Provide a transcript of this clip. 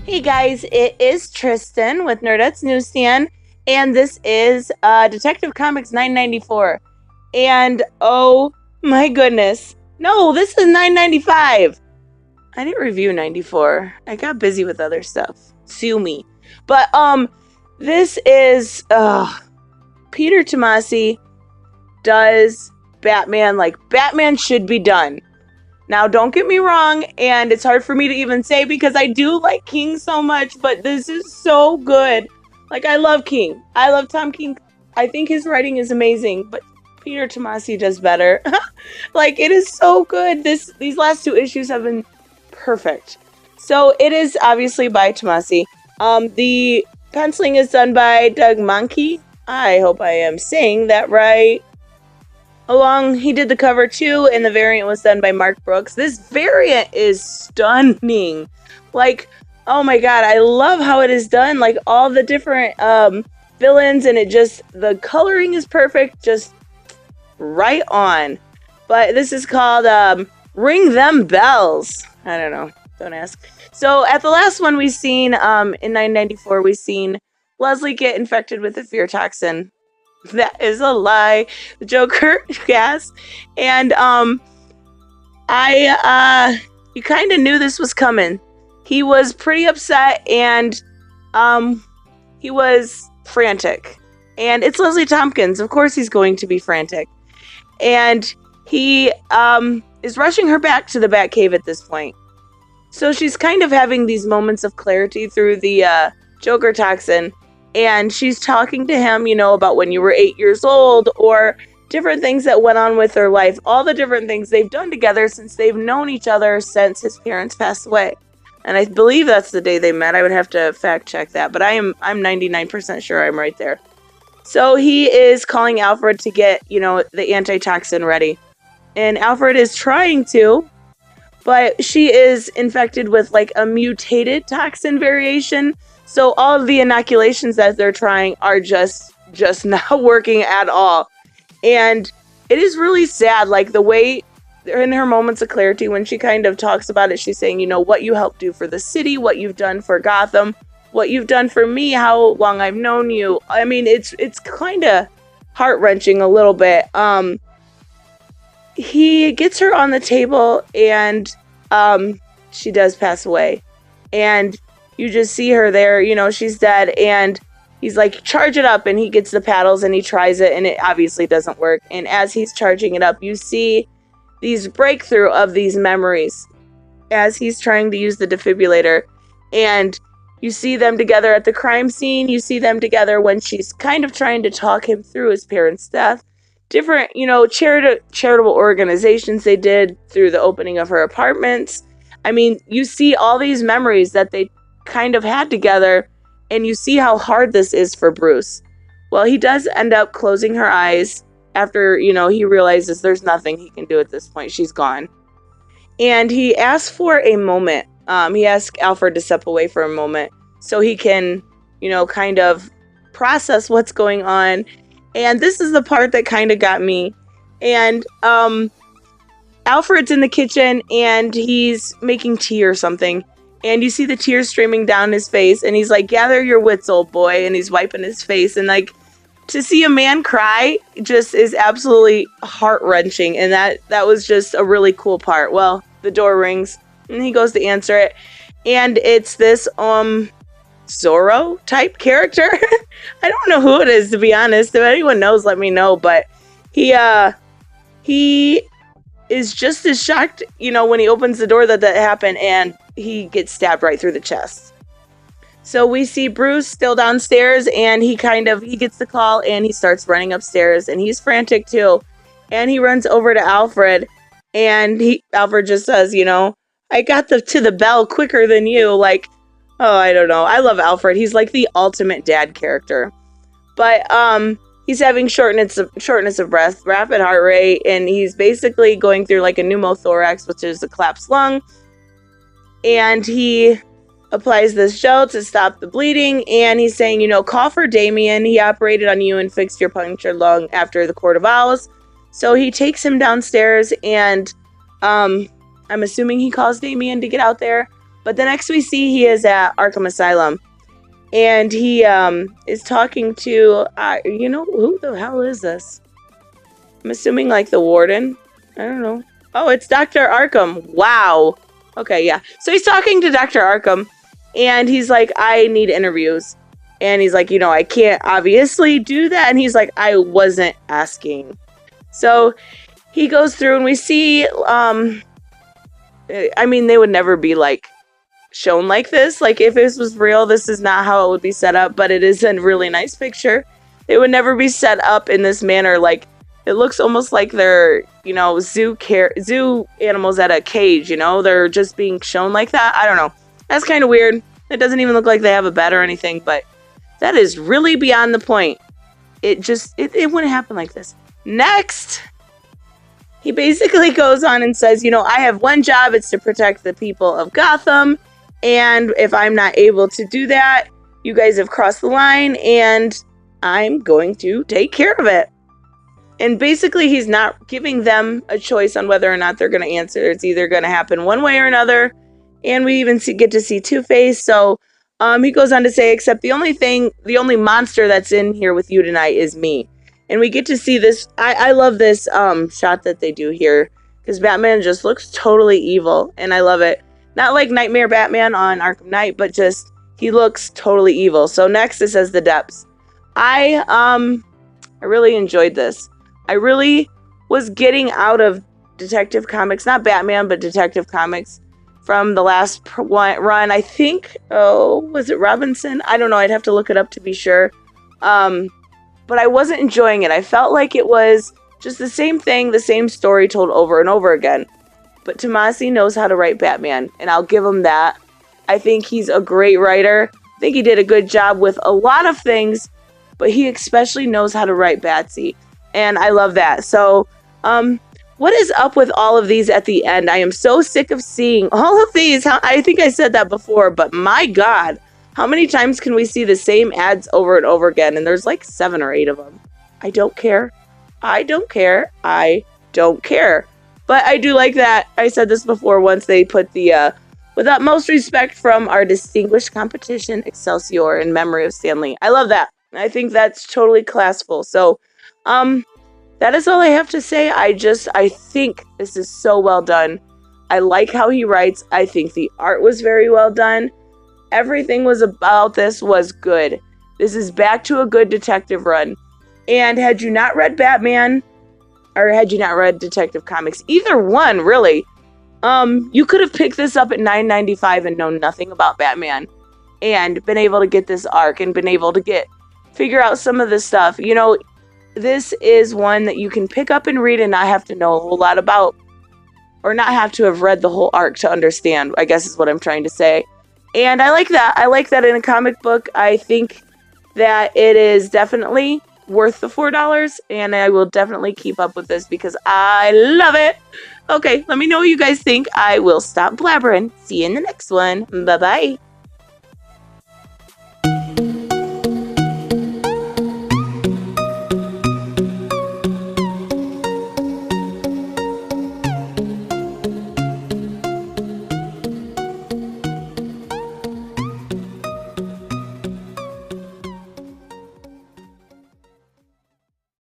Hey guys, it is Tristan with Nerdette's Newsstand, and this is Detective Comics 994. And oh my goodness, no, this is 995. I didn't review 94. I got busy with other stuff. Sue me. But this is Peter Tomasi does Batman like Batman should be done. Now, don't get me wrong, and it's hard for me to even say because I do like King so much, but this is so good. Like, I love King. I love Tom King. I think his writing is amazing, but Peter Tomasi does better. Like, it is so good. These last two issues have been perfect. So, it is obviously by Tomasi. The penciling is done by Doug Manhke. I hope I am saying that right. He did the cover too, and the variant was done by Mark Brooks. This variant is stunning. Like, oh my god, I love how it is done. Like, all the different villains, and the coloring is perfect, just right on. But this is called Ring Them Bells. I don't know, don't ask. So, at the last one we've seen, in 994, we've seen Leslie get infected with the fear toxin. That is a lie. The Joker, yes. And you kind of knew this was coming. He was pretty upset, and he was frantic. And it's Leslie Tompkins. Of course he's going to be frantic. And he is rushing her back to the Batcave at this point. So she's kind of having these moments of clarity through the Joker toxin. And she's talking to him, about when you were 8 years old, or different things that went on with their life, all the different things they've done together since they've known each other since his parents passed away. And I believe that's the day they met. I would have to fact check that, but I'm 99% sure I'm right there. So he is calling Alfred to get, the antitoxin ready. And Alfred is trying to, but she is infected with like a mutated toxin variation. So all of the inoculations that they're trying are just not working at all. And it is really sad, like the way in her moments of clarity when she kind of talks about it, she's saying, what you helped do for the city, what you've done for Gotham, what you've done for me, how long I've known you. I mean, it's kind of heart-wrenching a little bit. He gets her on the table, and she does pass away. And you just see her there, she's dead, and he's like, charge it up, and he gets the paddles, and he tries it, and it obviously doesn't work. And as he's charging it up, you see these breakthrough of these memories as he's trying to use the defibrillator, and you see them together at the crime scene, you see them together when she's kind of trying to talk him through his parents' death, different, charitable organizations they did through the opening of her apartments. I mean, you see all these memories that they kind of had together, and you see how hard this is for Bruce. Well, he does end up closing her eyes after, he realizes there's nothing he can do at this point. She's gone. And he asks for a moment. He asks Alfred to step away for a moment so he can, kind of process what's going on. And this is the part that kind of got me. And Alfred's in the kitchen, and he's making tea or something. And you see the tears streaming down his face, and he's like, gather your wits, old boy, and he's wiping his face, and like, to see a man cry just is absolutely heart-wrenching, and that was just a really cool part. Well, the door rings, and he goes to answer it, and it's this, Zorro-type character. I don't know who it is, to be honest. If anyone knows, let me know, but he is just as shocked, when he opens the door that happened, and he gets stabbed right through the chest. So we see Bruce still downstairs, and he gets the call, and he starts running upstairs, and he's frantic too. And he runs over to Alfred, and Alfred just says, I got to the bell quicker than you. Like, oh, I don't know. I love Alfred. He's like the ultimate dad character. But he's having shortness of breath, rapid heart rate, and he's basically going through like a pneumothorax, which is a collapsed lung. And he applies this gel to stop the bleeding, and he's saying, call for Damien. He operated on you and fixed your punctured lung after the Court of Owls. So he takes him downstairs, and I'm assuming he calls Damien to get out there. But the next we see, he is at Arkham Asylum. And he is talking to, who the hell is this? I'm assuming like the warden. I don't know. Oh, it's Dr. Arkham. Wow. Okay, yeah. So he's talking to Dr. Arkham, and he's like, I need interviews. And he's like, I can't obviously do that. And he's like, I wasn't asking. So he goes through, and we see, they would never be like shown like this. Like, if this was real, this is not how it would be set up, but it is a really nice picture. It would never be set up in this manner. Like, it looks almost like they're, zoo animals at a cage, they're just being shown like that. I don't know. That's kind of weird. It doesn't even look like they have a bed or anything, but that is really beyond the point. It wouldn't happen like this. Next, he basically goes on and says, I have one job. It's to protect the people of Gotham. And if I'm not able to do that, you guys have crossed the line, and I'm going to take care of it. And basically, he's not giving them a choice on whether or not they're going to answer. It's either going to happen one way or another. And we even get to see Two-Face. So he goes on to say, except the only monster that's in here with you tonight is me. And we get to see this. I love this shot that they do here, because Batman just looks totally evil. And I love it. Not like Nightmare Batman on Arkham Knight, but just he looks totally evil. So next it says The Depths. I really enjoyed this. I really was getting out of Detective Comics, not Batman, but Detective Comics from the last run. I think, was it Robinson? I don't know. I'd have to look it up to be sure. But I wasn't enjoying it. I felt like it was just the same thing, the same story told over and over again. But Tomasi knows how to write Batman, and I'll give him that. I think he's a great writer. I think he did a good job with a lot of things, but he especially knows how to write Batsy. And I love that. So, what is up with all of these at the end? I am so sick of seeing all of these. I think I said that before, but my God, how many times can we see the same ads over and over again? And there's like 7 or 8 of them. I don't care. I don't care. I don't care. But I do like that. I said this before once they put the, with utmost respect from our distinguished competition, Excelsior, in memory of Stanley. I love that. I think that's totally classful. So, that is all I have to say. I think this is so well done. I like how he writes. I think the art was very well done. Everything was about this was good. This is back to a good detective run. And had you not read Batman, or had you not read Detective Comics, either one, really, you could have picked this up at $9.95 and known nothing about Batman, and been able to get this arc, and been able to figure out some of this stuff. This is one that you can pick up and read and not have to know a whole lot about, or not have to have read the whole arc to understand, I guess is what I'm trying to say. And I like that. I like that in a comic book. I think that it is definitely worth the $4, and I will definitely keep up with this because I love it. Okay, let me know what you guys think. I will stop blabbering. See you in the next one. Bye-bye.